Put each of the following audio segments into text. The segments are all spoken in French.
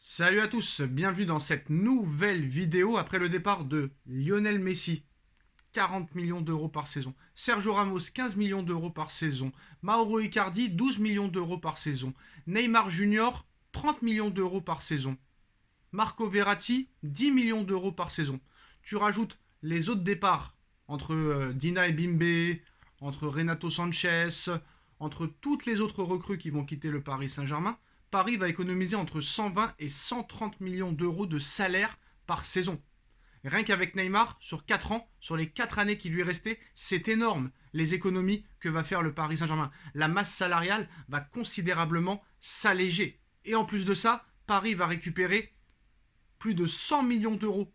Salut à tous, bienvenue dans cette nouvelle vidéo après le départ de Lionel Messi, 40 millions d'euros par saison. Sergio Ramos, 15 millions d'euros par saison. Mauro Icardi, 12 millions d'euros par saison. Neymar Junior, 30 millions d'euros par saison. Marco Verratti, 10 millions d'euros par saison. Tu rajoutes les autres départs entre Dina Ebimbe, entre Renato Sanchez, entre toutes les autres recrues qui vont quitter le Paris Saint-Germain. Paris va économiser entre 120 et 130 millions d'euros de salaire par saison. Rien qu'avec Neymar, sur 4 ans, sur les 4 années qui lui restaient, c'est énorme les économies que va faire le Paris Saint-Germain. La masse salariale va considérablement s'alléger. Et en plus de ça, Paris va récupérer plus de 100 millions d'euros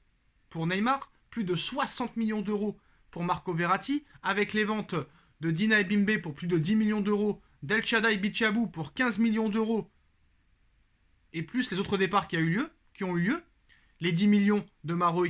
pour Neymar, plus de 60 millions d'euros pour Marco Verratti, avec les ventes de Dina Ebimbe pour plus de 10 millions d'euros, d'El Shaddai Bichabou pour 15 millions d'euros, et plus les autres départs qui ont eu lieu, les 10 millions de Mauro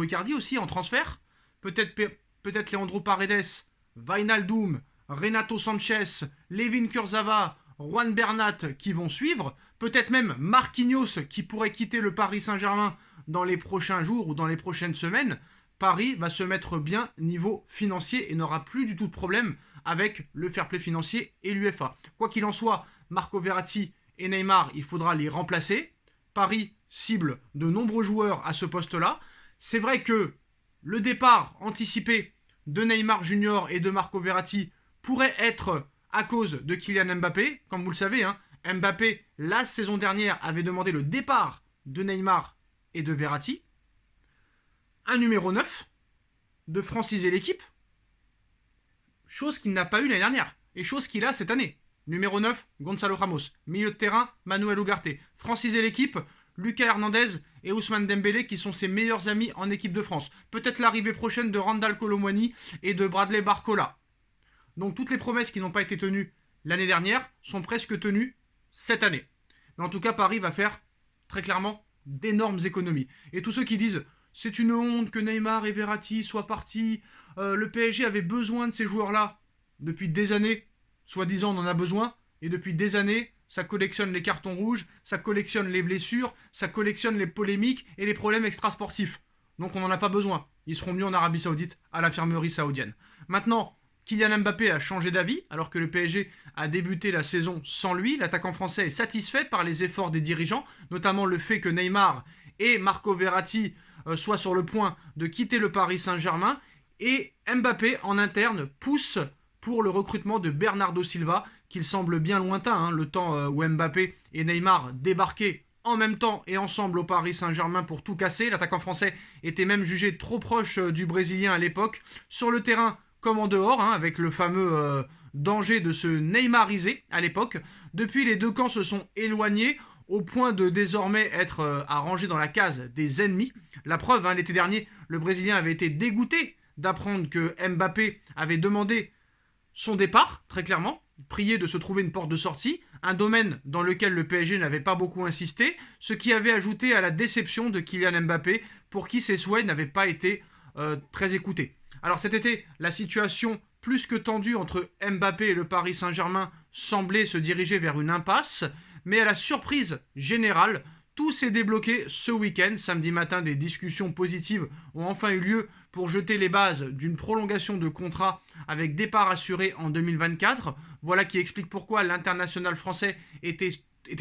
Icardi aussi en transfert, peut-être Leandro Paredes, Wijnaldum, Renato Sanchez, Layvin Kurzawa, Juan Bernat qui vont suivre, peut-être même Marquinhos qui pourrait quitter le Paris Saint-Germain dans les prochains jours ou dans les prochaines semaines. Paris va se mettre bien niveau financier et n'aura plus du tout de problème avec le fair play financier et l'UEFA. Quoi qu'il en soit, Marco Verratti et Neymar, il faudra les remplacer. Paris cible de nombreux joueurs à ce poste-là. C'est vrai que le départ anticipé de Neymar Junior et de Marco Verratti pourrait être à cause de Kylian Mbappé. Comme vous le savez, Mbappé, la saison dernière, avait demandé le départ de Neymar et de Verratti. Un numéro 9 de franciser l'équipe, chose qu'il n'a pas eu l'année dernière et chose qu'il a cette année. Numéro 9, Gonzalo Ramos. Milieu de terrain, Manuel Ugarte. Franciser l'équipe, Lucas Hernandez et Ousmane Dembélé qui sont ses meilleurs amis en équipe de France. Peut-être l'arrivée prochaine de Randal Kolo Muani et de Bradley Barcola. Donc toutes les promesses qui n'ont pas été tenues l'année dernière sont presque tenues cette année. Mais en tout cas, Paris va faire très clairement d'énormes économies. Et tous ceux qui disent c'est une honte que Neymar et Verratti soient partis, le PSG avait besoin de ces joueurs-là depuis des années. Soi-disant, on en a besoin, et depuis des années, ça collectionne les cartons rouges, ça collectionne les blessures, ça collectionne les polémiques et les problèmes extrasportifs. Donc on n'en a pas besoin. Ils seront mieux en Arabie Saoudite, à l'infirmerie saoudienne. Maintenant, Kylian Mbappé a changé d'avis, alors que le PSG a débuté la saison sans lui. L'attaquant français est satisfait par les efforts des dirigeants, notamment le fait que Neymar et Marco Verratti soient sur le point de quitter le Paris Saint-Germain. Et Mbappé, en interne, pousse pour le recrutement de Bernardo Silva, qu'il semble bien lointain, le temps où Mbappé et Neymar débarquaient en même temps et ensemble au Paris Saint-Germain pour tout casser. L'attaquant français était même jugé trop proche du Brésilien à l'époque, sur le terrain comme en dehors, avec le fameux danger de se neymariser à l'époque. Depuis, les deux camps se sont éloignés au point de désormais être arrangés dans la case des ennemis. La preuve, l'été dernier, le Brésilien avait été dégoûté d'apprendre que Mbappé avait demandé son départ, très clairement, prié de se trouver une porte de sortie, un domaine dans lequel le PSG n'avait pas beaucoup insisté, ce qui avait ajouté à la déception de Kylian Mbappé, pour qui ses souhaits n'avaient pas été très écoutés. Alors cet été, la situation plus que tendue entre Mbappé et le Paris Saint-Germain semblait se diriger vers une impasse, mais à la surprise générale, tout s'est débloqué ce week-end. Samedi matin, des discussions positives ont enfin eu lieu pour jeter les bases d'une prolongation de contrat avec départ assuré en 2024. Voilà qui explique pourquoi l'international français était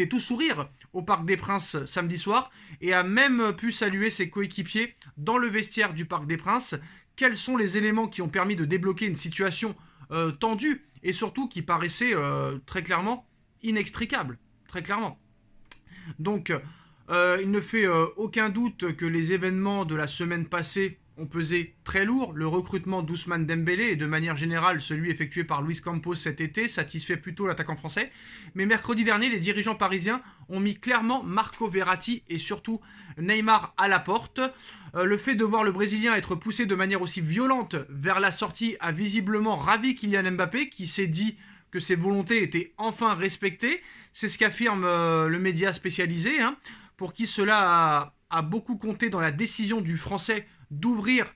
tout sourire au Parc des Princes samedi soir et a même pu saluer ses coéquipiers dans le vestiaire du Parc des Princes. Quels sont les éléments qui ont permis de débloquer une situation tendue et surtout qui paraissait très clairement inextricable, très clairement. Donc, il ne fait aucun doute que les événements de la semaine passée ont pesé très lourd. Le recrutement d'Ousmane Dembélé et de manière générale celui effectué par Luis Campos cet été satisfait plutôt l'attaquant français. Mais mercredi dernier, les dirigeants parisiens ont mis clairement Marco Verratti et surtout Neymar à la porte. Le fait de voir le Brésilien être poussé de manière aussi violente vers la sortie a visiblement ravi Kylian Mbappé qui s'est dit que ses volontés étaient enfin respectées. C'est ce qu'affirme le média spécialisé, pour qui cela a beaucoup compté dans la décision du Français d'ouvrir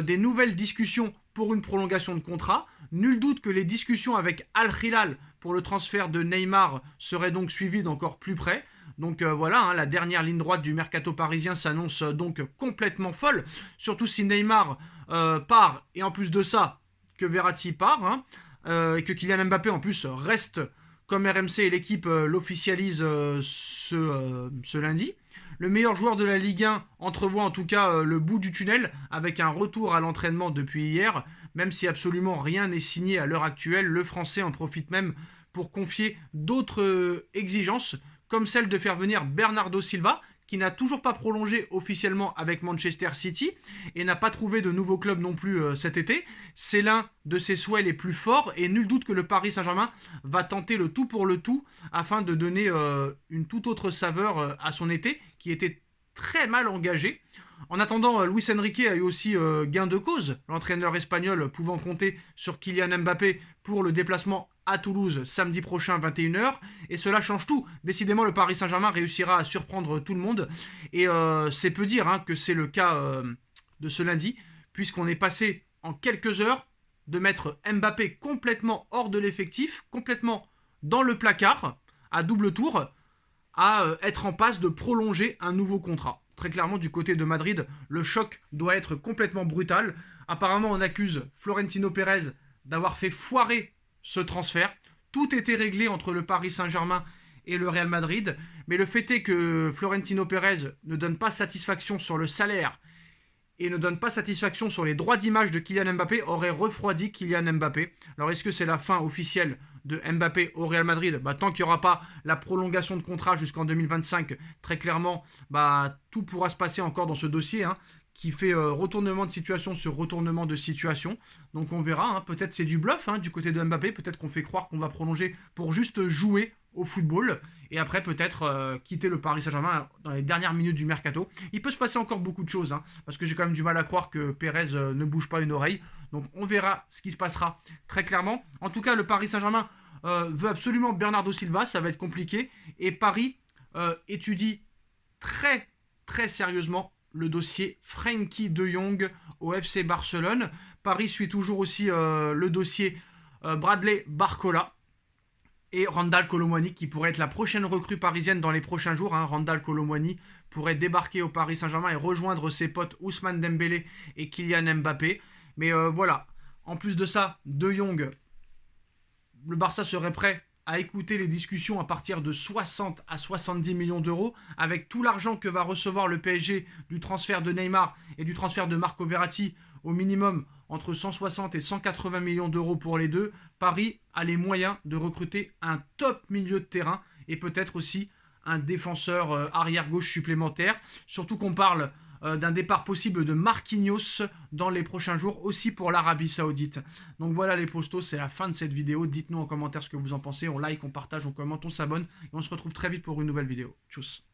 des nouvelles discussions pour une prolongation de contrat. Nul doute que les discussions avec Al Hilal pour le transfert de Neymar seraient donc suivies d'encore plus près. Donc voilà, hein, la dernière ligne droite du mercato parisien s'annonce donc complètement folle, surtout si Neymar part, et en plus de ça, que Verratti part, hein, et que Kylian Mbappé en plus reste comme RMC et l'équipe l'officialise ce lundi. Le meilleur joueur de la Ligue 1 entrevoit en tout cas le bout du tunnel avec un retour à l'entraînement depuis hier. Même si absolument rien n'est signé à l'heure actuelle, le Français en profite même pour confier d'autres exigences, comme celle de faire venir Bernardo Silva, qui n'a toujours pas prolongé officiellement avec Manchester City et n'a pas trouvé de nouveau club non plus cet été. C'est l'un de ses souhaits les plus forts et nul doute que le Paris Saint-Germain va tenter le tout pour le tout afin de donner une toute autre saveur à son été qui était très mal engagé. En attendant, Luis Enrique a eu aussi gain de cause, l'entraîneur espagnol pouvant compter sur Kylian Mbappé pour le déplacement à Toulouse samedi prochain 21h. Et cela change tout. Décidément, le Paris Saint-Germain réussira à surprendre tout le monde. Et c'est peu dire hein, que c'est le cas de ce lundi, puisqu'on est passé en quelques heures de mettre Mbappé complètement hors de l'effectif, complètement dans le placard, à double tour, à être en passe de prolonger un nouveau contrat. Très clairement, du côté de Madrid, le choc doit être complètement brutal. Apparemment, on accuse Florentino Pérez d'avoir fait foirer ce transfert. Tout était réglé entre le Paris Saint-Germain et le Real Madrid. Mais le fait est que Florentino Pérez ne donne pas satisfaction sur le salaire et ne donne pas satisfaction sur les droits d'image de Kylian Mbappé aurait refroidi Kylian Mbappé. Alors est-ce que c'est la fin officielle de Mbappé au Real Madrid? Tant qu'il n'y aura pas la prolongation de contrat jusqu'en 2025, très clairement, tout pourra se passer encore dans ce dossier, hein, qui fait retournement de situation sur retournement de situation. Donc on verra, hein, peut-être c'est du bluff hein, du côté de Mbappé, peut-être qu'on fait croire qu'on va prolonger pour juste jouer au football et après peut-être quitter le Paris Saint-Germain dans les dernières minutes du mercato. Il peut se passer encore beaucoup de choses, hein, parce que j'ai quand même du mal à croire que Pérez ne bouge pas une oreille. Donc on verra ce qui se passera très clairement. En tout cas, le Paris Saint-Germain veut absolument Bernardo Silva, ça va être compliqué. Et Paris étudie très très sérieusement le dossier Frenkie de Jong au FC Barcelone. Paris suit toujours aussi le dossier Bradley Barcola et Randal Kolo Muani qui pourrait être la prochaine recrue parisienne dans les prochains jours. Hein. Randal Kolo Muani pourrait débarquer au Paris Saint-Germain et rejoindre ses potes Ousmane Dembélé et Kylian Mbappé. Mais voilà, en plus de ça, De Jong, le Barça serait prêt à écouter les discussions à partir de 60 à 70 millions d'euros, avec tout l'argent que va recevoir le PSG du transfert de Neymar et du transfert de Marco Verratti, au minimum entre 160 et 180 millions d'euros pour les deux. Paris a les moyens de recruter un top milieu de terrain et peut-être aussi un défenseur arrière-gauche supplémentaire. Surtout qu'on parle d'un départ possible de Marquinhos dans les prochains jours, aussi pour l'Arabie Saoudite. Donc voilà les postos, c'est la fin de cette vidéo. Dites-nous en commentaire ce que vous en pensez. On like, on partage, on commente, on s'abonne. Et on se retrouve très vite pour une nouvelle vidéo. Tchuss.